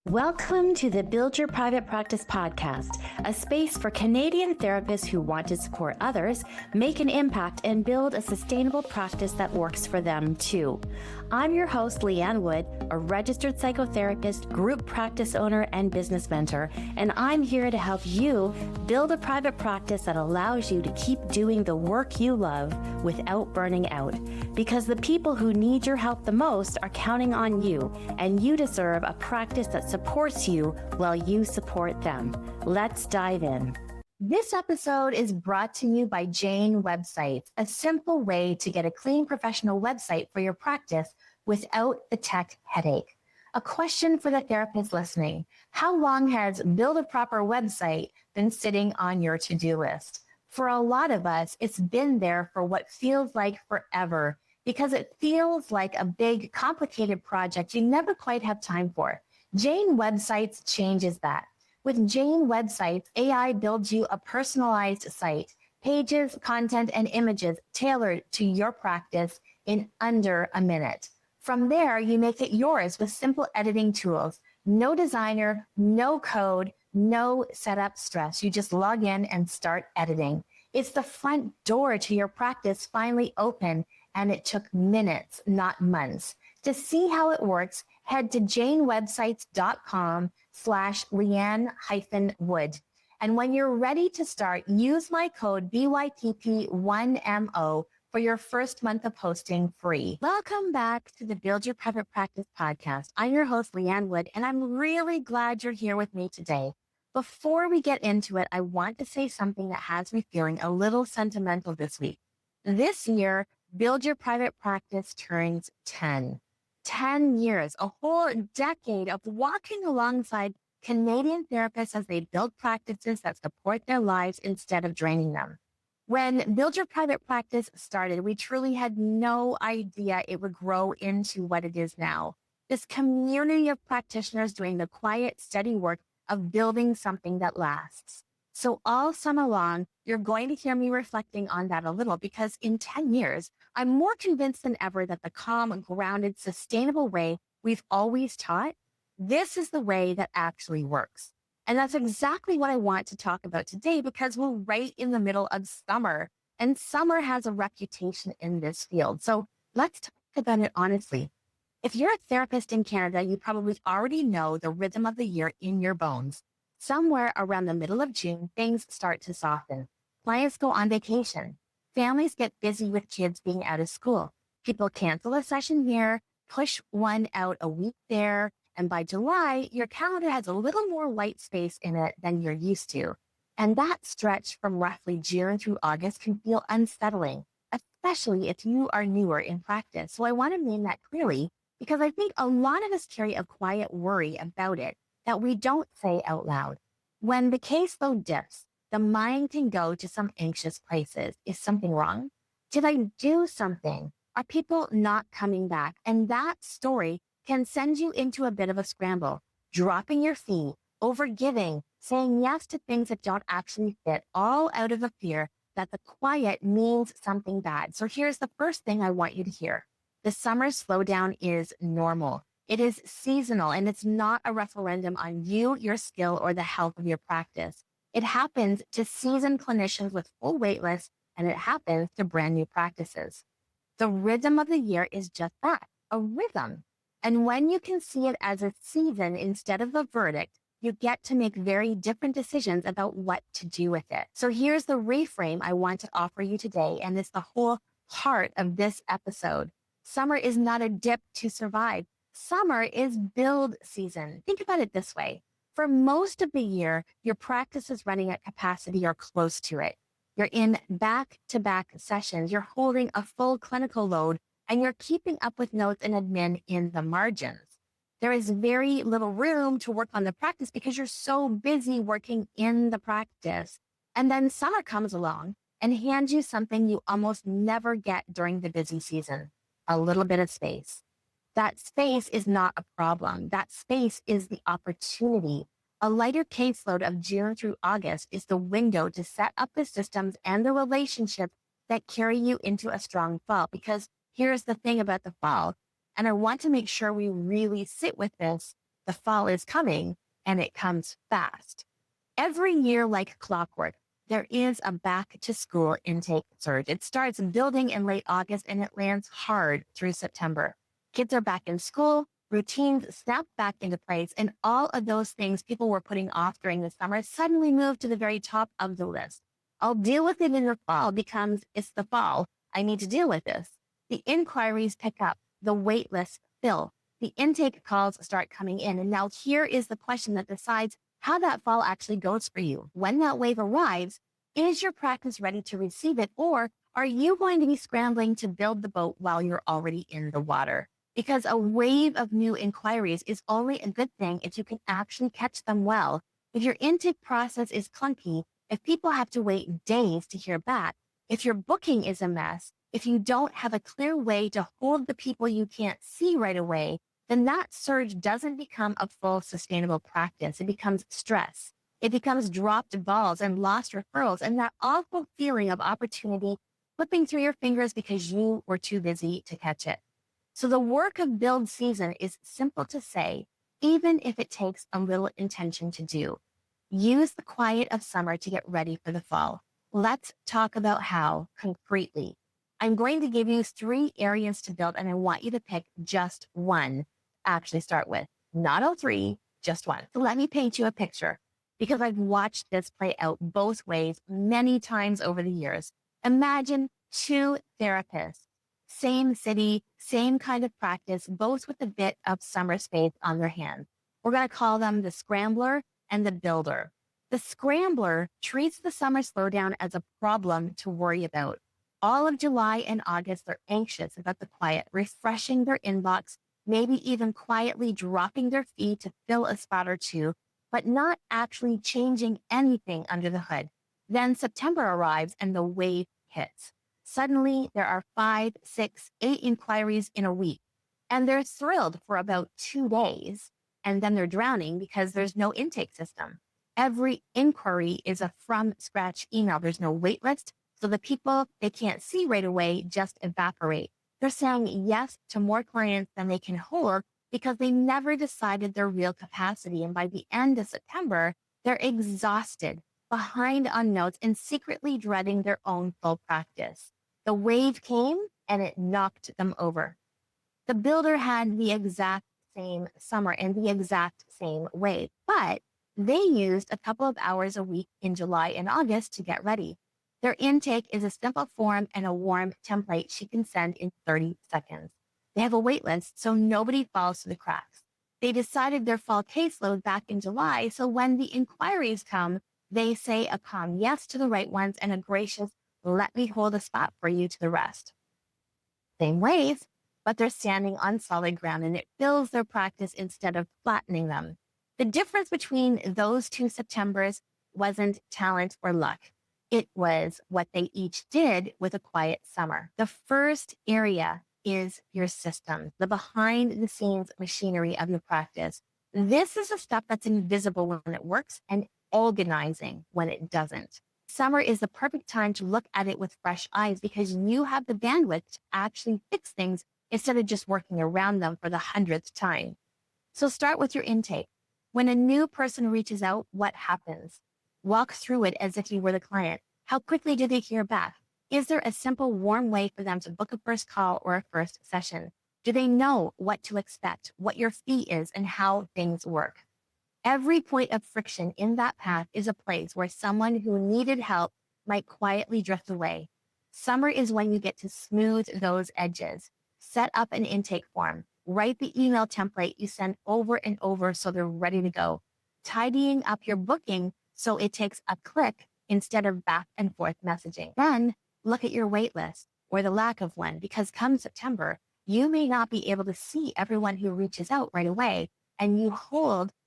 Welcome to the Build Your Private Practice podcast, a space for Canadian therapists who want to support others, make an impact, and build a sustainable practice that works for them too. I'm your host, Liane Wood, a registered psychotherapist, group practice owner, and business mentor, and I'm here to help you build a private practice that allows you to keep doing the work you love without burning out. Because the people who need your help the most are counting on you, and you deserve a practice that supports you while you support them. Let's dive in. This episode is brought to you by Jane Websites, a simple way to get a clean professional website for your practice without the tech headache. A question for the therapist listening: how long has build a proper website been sitting on your to-do list? For a lot of us, it's been there for what feels like forever, because it feels like a big, complicated project you never quite have time for. Jane Websites changes that. With Jane Websites, AI builds you a personalized site, pages, content, and images tailored to your practice in under a minute. From there, you make it yours with simple editing tools. No designer, no code, no setup stress. You just log in and start editing. It's the front door to your practice finally open, and it took minutes, not months. To see how it works, head to janewebsites.com/Liane-Wood. And when you're ready to start, use my code BYTP1MO for your first month of hosting free. Welcome back to the Build Your Private Practice podcast. I'm your host, Liane Wood, and I'm really glad you're here with me today. Before we get into it, I want to say something that has me feeling a little sentimental this week. This year, Build Your Private Practice turns 10. 10 years, a whole decade of walking alongside Canadian therapists as they build practices that support their lives instead of draining them. When Build Your Private Practice started, we truly had no idea it would grow into what it is now. This community of practitioners doing the quiet, steady work of building something that lasts. So all summer long, you're going to hear me reflecting on that a little, because in 10 years, I'm more convinced than ever that the calm, grounded, sustainable way we've always taught, this is the way that actually works. And that's exactly what I want to talk about today, because we're right in the middle of summer, and summer has a reputation in this field. So let's talk about it honestly. If you're a therapist in Canada, you probably already know the rhythm of the year in your bones. Somewhere around the middle of June, things start to soften. Clients go on vacation. Families get busy with kids being out of school. People cancel a session here, push one out a week there, and by July, your calendar has a little more white space in it than you're used to. And that stretch from roughly June through August can feel unsettling, especially if you are newer in practice. So I want to name that clearly, because I think a lot of us carry a quiet worry about it that we don't say out loud. When the caseload dips, the mind can go to some anxious places. Is something wrong? Did I do something? Are people not coming back? And that story can send you into a bit of a scramble, dropping your fee, overgiving, saying yes to things that don't actually fit, all out of a fear that the quiet means something bad. So here's the first thing I want you to hear. The summer slowdown is normal. It is seasonal, and it's not a referendum on you, your skill, or the health of your practice. It happens to seasoned clinicians with full wait lists, and it happens to brand new practices. The rhythm of the year is just that, a rhythm. And when you can see it as a season instead of a verdict, you get to make very different decisions about what to do with it. So here's the reframe I want to offer you today, and it's the whole heart of this episode. Summer is not a dip to survive. Summer is build season. Think about it this way. For most of the year, your practice is running at capacity or close to it. You're in back-to-back sessions. You're holding a full clinical load, and you're keeping up with notes and admin in the margins. There is very little room to work on the practice because you're so busy working in the practice. And then summer comes along and hands you something you almost never get during the busy season: a little bit of space. That space is not a problem. That space is the opportunity. A lighter caseload of June through August is the window to set up the systems and the relationships that carry you into a strong fall. Because here's the thing about the fall, and I want to make sure we really sit with this: the fall is coming and it comes fast. Every year, like clockwork, there is a back to school intake surge. It starts building in late August and it lands hard through September. Kids are back in school, routines snap back into place, and all of those things people were putting off during the summer suddenly move to the very top of the list. I'll deal with it in the fall because it's the fall. I need to deal with this. The inquiries pick up, the wait lists fill, the intake calls start coming in. And now here is the question that decides how that fall actually goes for you. When that wave arrives, is your practice ready to receive it, or are you going to be scrambling to build the boat while you're already in the water? Because a wave of new inquiries is only a good thing if you can actually catch them well. If your intake process is clunky, if people have to wait days to hear back, if your booking is a mess, if you don't have a clear way to hold the people you can't see right away, then that surge doesn't become a full sustainable practice. It becomes stress. It becomes dropped balls and lost referrals and that awful feeling of opportunity slipping through your fingers because you were too busy to catch it. So the work of build season is simple to say, even if it takes a little intention to do. Use the quiet of summer to get ready for the fall. Let's talk about how concretely. I'm going to give you 3 areas to build, and I want you to pick just one to actually start with. Not all 3, just one. So let me paint you a picture because I've watched this play out both ways many times over the years. Imagine 2 therapists, same city, same kind of practice, both with a bit of summer space on their hands. We're going to call them the scrambler and the builder. The scrambler treats the summer slowdown as a problem to worry about. All of July and August, they're anxious about the quiet, refreshing their inbox, maybe even quietly dropping their fee to fill a spot or 2, but not actually changing anything under the hood. Then September arrives and the wave hits. Suddenly, there are 5, 6, 8 inquiries in a week, and they're thrilled for about 2 days, and then they're drowning because there's no intake system. Every inquiry is a from-scratch email. There's no wait list, so the people they can't see right away just evaporate. They're saying yes to more clients than they can hold because they never decided their real capacity. And by the end of September, they're exhausted, behind on notes, and secretly dreading their own full practice. The wave came and it knocked them over. The builder had the exact same summer and the exact same wave, but they used a couple of hours a week in July and August to get ready. Their intake is a simple form and a warm template she can send in 30 seconds. They have a wait list, so nobody falls through the cracks. They decided their fall caseload back in July, so when the inquiries come, they say a calm yes to the right ones and a gracious, let me hold a spot for you to the rest. Same wave, but they're standing on solid ground and it fills their practice instead of flattening them. The difference between those 2 Septembers wasn't talent or luck. It was what they each did with a quiet summer. The first area is your system, the behind the scenes machinery of your practice. This is the stuff that's invisible when it works and organizing when it doesn't. Summer is the perfect time to look at it with fresh eyes because you have the bandwidth to actually fix things instead of just working around them for the 100th time. So start with your intake. When a new person reaches out, what happens? Walk through it as if you were the client. How quickly do they hear back? Is there a simple, warm way for them to book a first call or a first session? Do they know what to expect, what your fee is, and how things work? Every point of friction in that path is a place where someone who needed help might quietly drift away. Summer is when you get to smooth those edges. Set up an intake form. Write the email template you send over and over so they're ready to go. Tidying up your booking so it takes a click instead of back and forth messaging. Then look at your wait list or the lack of one, because come September, you may not be able to see everyone who reaches out right away, and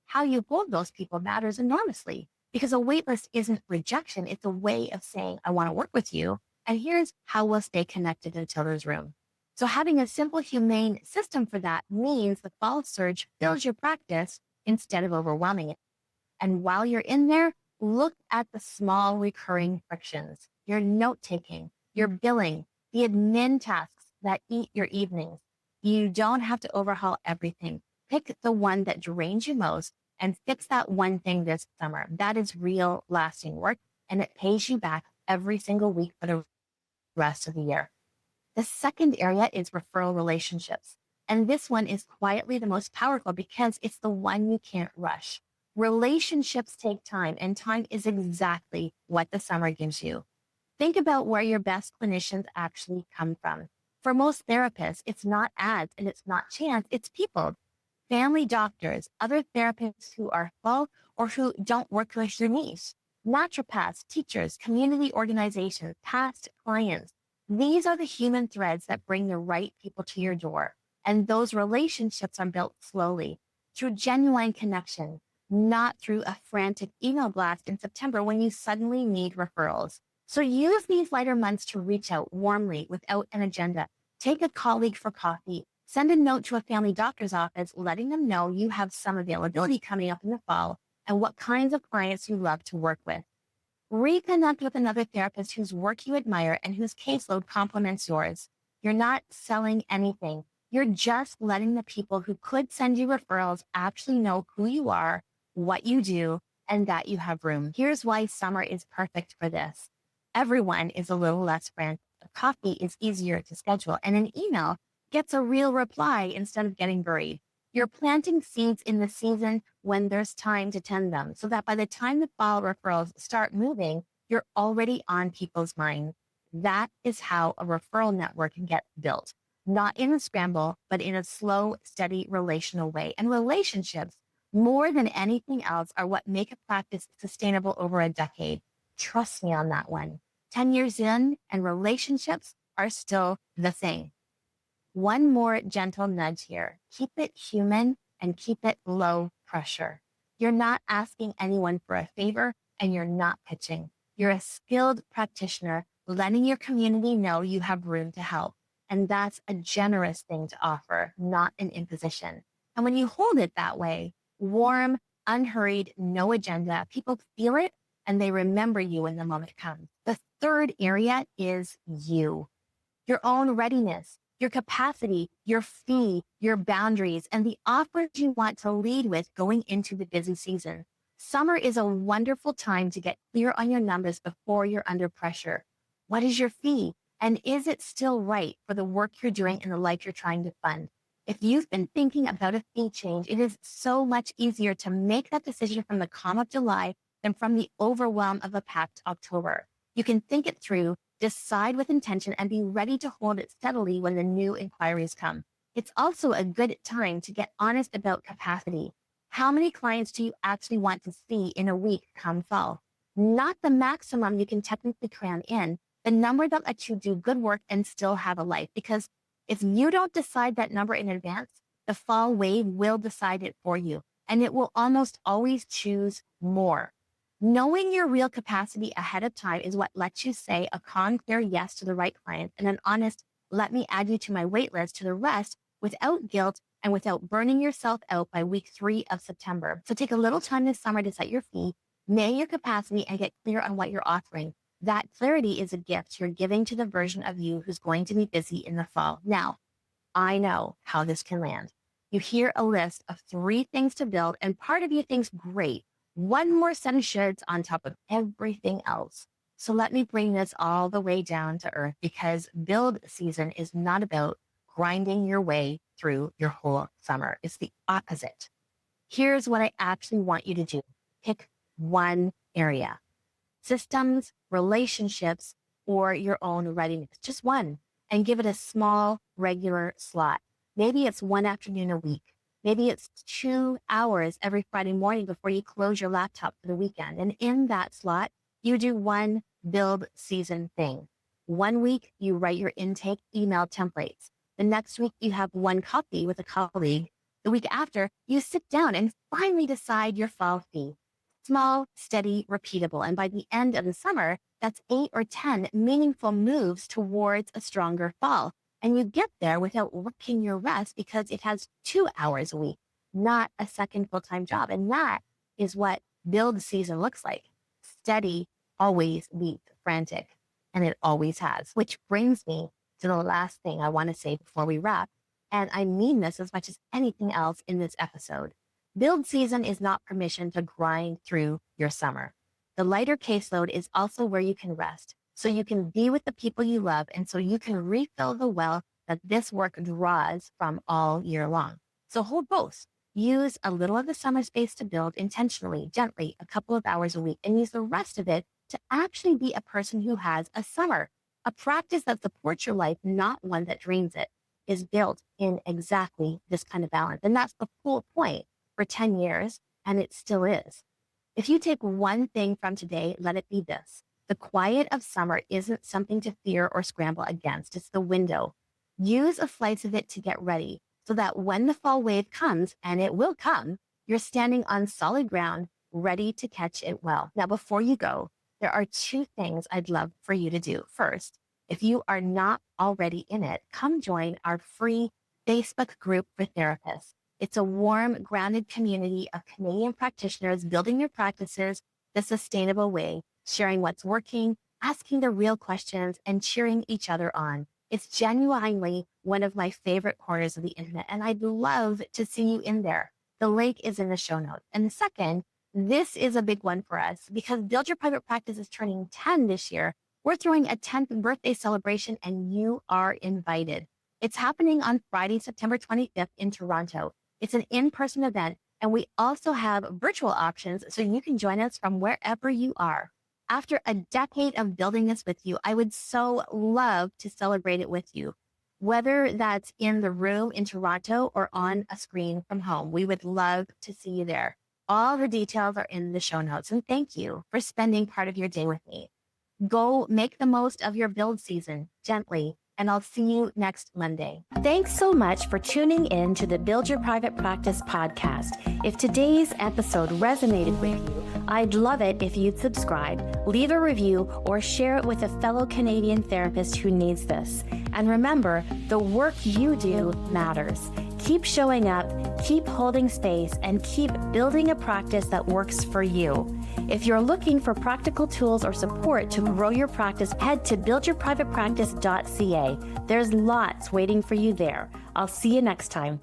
how you hold those people matters enormously, because a wait list isn't rejection. It's a way of saying, I want to work with you, and here's how we'll stay connected until there's room. So having a simple, humane system for that means the fall surge fills your practice instead of overwhelming it. And while you're in there, look at the small recurring frictions, your note-taking, your billing, the admin tasks that eat your evenings. You don't have to overhaul everything. Pick the one that drains you most and fix that one thing this summer. That is real lasting work, and it pays you back every single week for the rest of the year. The second area is referral relationships. And this one is quietly the most powerful because it's the one you can't rush. Relationships take time, and time is exactly what the summer gives you. Think about where your best clinicians actually come from. For most therapists, it's not ads and it's not chance, it's people. Family doctors, other therapists who are full or who don't work with your niche, naturopaths, teachers, community organizations, past clients. These are the human threads that bring the right people to your door. And those relationships are built slowly through genuine connection, not through a frantic email blast in September when you suddenly need referrals. So use these lighter months to reach out warmly without an agenda. Take a colleague for coffee. Send a note to a family doctor's office, letting them know you have some availability coming up in the fall and what kinds of clients you love to work with. Reconnect with another therapist whose work you admire and whose caseload complements yours. You're not selling anything. You're just letting the people who could send you referrals actually know who you are, what you do, and that you have room. Here's why summer is perfect for this. Everyone is a little less frantic. Coffee is easier to schedule, and an email gets a real reply instead of getting buried. You're planting seeds in the season when there's time to tend them, so that by the time the fall referrals start moving, you're already on people's minds. That is how a referral network gets built, not in a scramble, but in a slow, steady relational way. And relationships, more than anything else, are what make a practice sustainable over a decade. Trust me on that one. 10 years in, and relationships are still the same. One more gentle nudge here. Keep it human and keep it low pressure. You're not asking anyone for a favor and you're not pitching. You're a skilled practitioner letting your community know you have room to help. And that's a generous thing to offer, not an imposition. And when you hold it that way, warm, unhurried, no agenda, people feel it and they remember you when the moment comes. The third area is you, your own readiness, your capacity, your fee, your boundaries, and the offers you want to lead with going into the busy season. Summer is a wonderful time to get clear on your numbers before you're under pressure. What is your fee? And is it still right for the work you're doing and the life you're trying to fund? If you've been thinking about a fee change, it is so much easier to make that decision from the calm of July than from the overwhelm of a packed October. You can think it through, decide with intention, and be ready to hold it steadily when the new inquiries come. It's also a good time to get honest about capacity. How many clients do you actually want to see in a week come fall? Not the maximum you can technically cram in, the number that lets you do good work and still have a life. Because if you don't decide that number in advance, the fall wave will decide it for you, and it will almost always choose more. Knowing your real capacity ahead of time is what lets you say a calm, clear yes to the right client and an honest, let me add you to my wait list to the rest without guilt and without burning yourself out by week 3 of September. So take a little time this summer to set your fee, know your capacity, and get clear on what you're offering. That clarity is a gift you're giving to the version of you who's going to be busy in the fall. Now, I know how this can land. You hear a list of 3 things to build, and part of you thinks, great, one more set of shoulds on top of everything else. So let me bring this all the way down to earth, because build season is not about grinding your way through your whole summer. It's the opposite. Here's what I actually want you to do. Pick one area: systems, relationships, or your own readiness. Just one, and give it a small, regular slot. Maybe it's one afternoon a week. Maybe it's 2 hours every Friday morning before you close your laptop for the weekend. And in that slot, you do one build season thing. One week, you write your intake email templates. The next week, you have one coffee with a colleague. The week after, you sit down and finally decide your fall fee. Small, steady, repeatable. And by the end of the summer, that's 8 or 10 meaningful moves towards a stronger fall. And you get there without working your rest because it has 2 hours a week, not a second full-time job. And that is what build season looks like. Steady always beats frantic, and it always has. Which brings me to the last thing I want to say before we wrap. And I mean this as much as anything else in this episode. Build season is not permission to grind through your summer. The lighter caseload is also where you can rest, so you can be with the people you love, and so you can refill the well that this work draws from all year long. So hold both. Use a little of the summer space to build intentionally, gently, a couple of hours a week, and use the rest of it to actually be a person who has a summer. A practice that supports your life, not one that drains it, is built in exactly this kind of balance. And that's the whole point for 10 years, and it still is. If you take one thing from today, let it be this. The quiet of summer isn't something to fear or scramble against. It's the window. Use a slice of it to get ready so that when the fall wave comes, and it will come, you're standing on solid ground, ready to catch it well. Now, before you go, there are two things I'd love for you to do. First, if you are not already in it, come join our free Facebook group for therapists. It's a warm, grounded community of Canadian practitioners building their practices the sustainable way, sharing what's working, asking the real questions, and cheering each other on. It's genuinely one of my favorite corners of the internet, and I'd love to see you in there. The link is in the show notes. And the second, this is a big one for us because Build Your Private Practice is turning 10 this year. We're throwing a 10th birthday celebration, and you are invited. It's happening on Friday, September 25th in Toronto. It's an in-person event, and we also have virtual options so you can join us from wherever you are. After a decade of building this with you, I would so love to celebrate it with you. Whether that's in the room in Toronto or on a screen from home, we would love to see you there. All the details are in the show notes, and thank you for spending part of your day with me. Go make the most of your build season gently, and I'll see you next Monday. Thanks so much for tuning in to the Build Your Private Practice podcast. If today's episode resonated with you, I'd love it if you'd subscribe, leave a review, or share it with a fellow Canadian therapist who needs this. And remember, the work you do matters. Keep showing up, keep holding space, and keep building a practice that works for you. If you're looking for practical tools or support to grow your practice, head to buildyourprivatepractice.ca. There's lots waiting for you there. I'll see you next time.